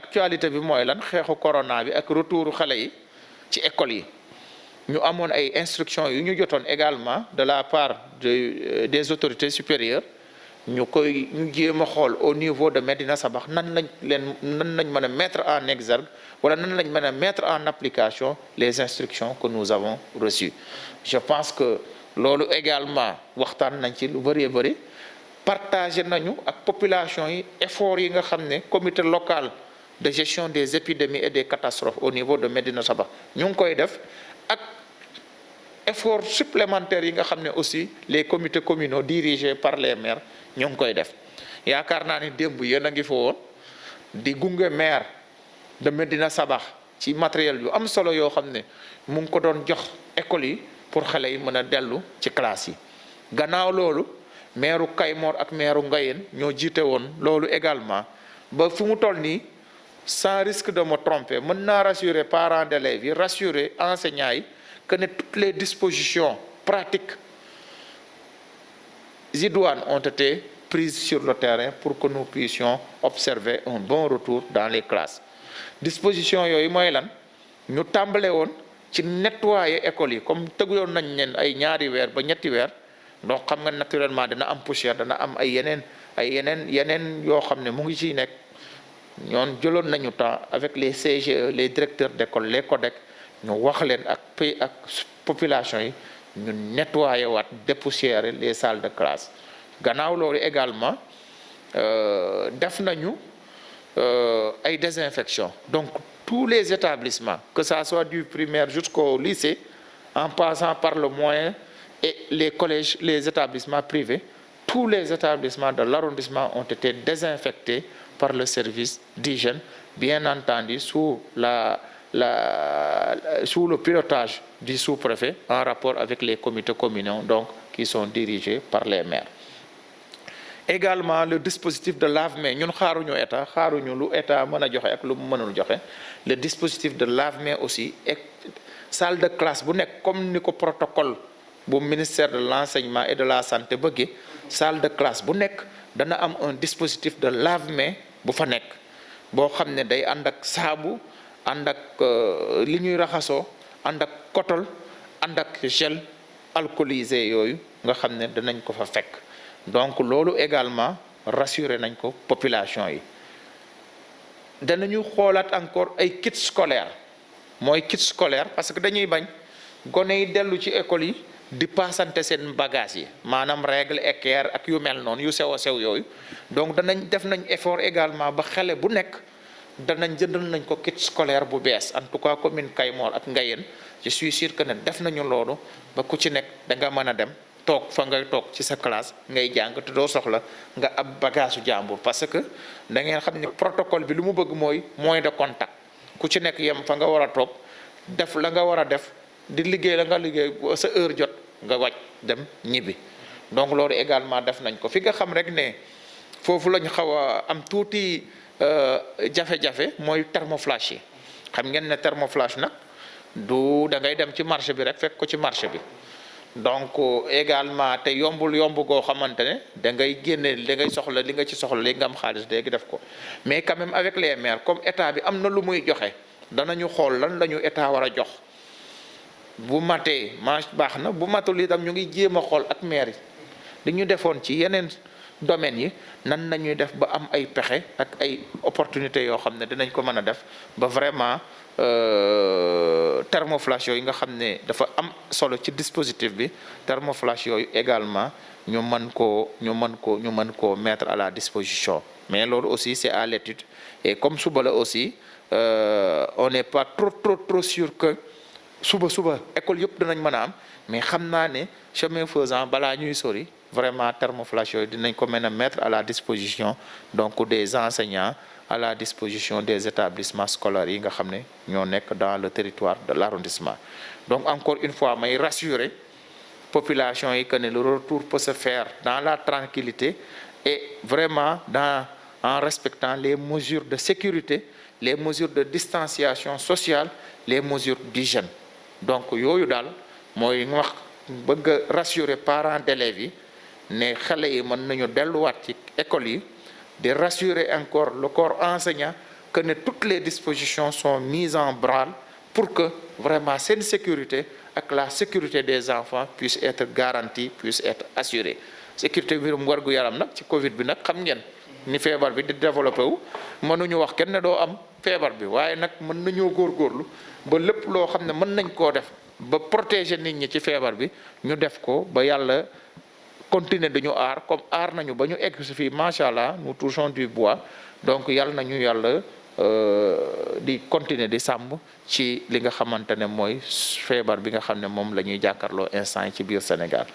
actualité bi mooy lan xeexu corona bi ak retouru xale yi ci école yi ñu amoon ay instructions yu ñu jotoon également de la part des autorités supérieures ñu jéem a xool au niveau de Médina Sabakh nan lañ mën a mettre en exergue wala nan lañ mën a mettre en application les instructions que nous avons reçues. Je pense que loolu également waxtaan nañ ci lu bëri partagé nañu ak population yi effort yi nga xam ne comité local de gestion des épidémies et des catastrophes au niveau de Médina Sabakh ñu ngi koy def ak effort supplémentaire yi nga xam ne aussi les comités communaux dirigés par les maires ñu ngi koy def yaakaar naa ni démb yéen a ngi fa woon di gunge maire de Médina Sabakh ci matériel yu am solo yoo xam ne mu ngi ko doon jox école yi pour xale yi mën a dellu ci classe yi gannaaw loolu maire Kaymoor ak maire Ngayeen ñoo jiite woon loolu également ba fu mu toll nii sans risque de me tromper mën naa rassurer parents d'élèves yi rassurer enseignants yi que ne toutes les dispositions pratiques idoines ont été prises sur le terrain pour que nous puissions observer un bon retour dans les classes. Disposition yooyu mooy lan ñu tàmbale woon ci nettoyer école yi comme tëguloon nañ leen ay ñaari weer ba ñetti weer donc xam nga naturellement dana am poussière dana am ay yeneen yoo xam ne mu ngi ciy nekk ñoon jëloon nañu temps avec les CGE les directeurs d'école les CODEC ñu wax leen ak population yi ñu nettoyer waat dépoussiérer les salles de classe gannaaw loolu également def nañu ay désinfection donc tous les établissements que ça soit du primaire jusqu'au lycée en passant par le moyen et les collèges les établissements privés tous les établissements de l'arrondissement ont été désinfectés par le service d'hygiène bien entendu sous sous le pilotage du sous-préfet en rapport avec les comités communaux donc qui sont dirigés par les maires. Également le dispositif de lave-mains ñun xaaruñu état xaaruñu lu état mën a joxe ak lu mu mënul joxe le dispositif de lave-mains aussi et salle de classe bu nekk comme ni ko protocole bu ministère de l'enseignement et de la santé bëggee salle de classe bu nekk dana am un dispositif de lave-mains bu fa nekk boo xam ne day ànd ak saabu ànd ak li ñuy raxasoo ànd ak kotol ànd ak gel alcoolisé yooyu nga xam ne danañ ko fa fekk donc loolu également rassuré nañ ko population yi danañu xoolaat encore ay kits scolaires mooy kits scolaire parce que dañuy bañ gone yi dellu ci école yi di paasante seen bagage yi maanaam règle équerre ak yu mel noonu yu sew a sew yooyu donc def nañ effort également ba xale bu nekk jëndal nañ ko kit scolaire bu bees en tout cas commune Kaymoor ak Ngayeen je suis sûr que ne def nañu loolu ba ku ci nekk da nga mën a dem toog fa ngay toog ci sa classe ngay jàng te doo soxla nga ab bagage su jàmbur parce que da ngeen xam ne protocole bi lu mu bëgg mooy moyen de contact ku ci nekk yem fa nga war a toog def la nga war a def di liggéey la nga liggéey sa heure jot nga wàcc dem ñibbi donc loolu également def nañ ko fi nga xam rek ne foofu lañ xaw a am tuuti jafe-jafe mooy thermoflash yi xam ngeen ne thermoflash nag du da ngay dem ci marché bi rek fekk ko ci marché bi donc également te yomb goo xamante ne da ngay génne da ngay soxla li nga ci soxla léegi nga am xaalis léegi def ko mais quand même avec les maires comme état bi am na lu muy joxe danañu xool lan la ñu état war a jox bu matee baax na bu matul itam ñu ngi jéem a xool ak maire yi li ñu defoon ci yeneen domaines yi nan nañuy def ba am ay pexe ak ay opportunités yoo xam ne dinañ ko mën a def ba vraiment thermoflash yooyu nga xam ne dafa am solo ci dispositif bi thermoflash yooyu également ñu mën koo mettre à la disposition mais loolu aussi c'est à l'étude et comme suba la aussi on n'est pas trop sûr que suba école yëpp dinañ mën a am mais xam naa ne chemin faisant balaa ñuy sori vraiment thermoflash yooyu dinañ ko mën a mettre à la disposition donc des enseignants à la disposition des établissements scolaires yi nga xam ne ñoo nekk dans le territoire de l'arrondissement donc encore une fois may rassurer population yi que ne le retour peut se faire dans la tranquillité et vraiment en respectant les mesures de sécurité les mesures de distanciation sociale les mesures d'hygiène donc yooyu daal mooy wax bëgg a rassurer parents d'élèves yi ne xale yi mën nañu delluwaat ci école yi di rassurer encore le corps enseignant que toutes les dispositions sont mises en branle pour que vraiment cette sécurité ak la sécurité des enfants puisse être garantie, puisse être assurée. Sécurité mbirum wargu yaram nag ci Covid bi nag xam ngeen ni feebar bi di développé wu mënuñu wax kenn ne doo am feebar bi waaye nag mën nañoo góorgóorlu ba lépp loo xam ne mën nañ koo def ba protéger nit ñi ci feebar bi ñu def ko ba yàlla continuer dañu aar comme aar nañu ba ñu egg si fii macha allah nous touchons du bois donc yàlla nañu yàlla di continuer di sàmm ci li nga xamante ne mooy feebar bi nga xam ne moom la ñuy jàkkaarloo instant yi ci biir Sénégal.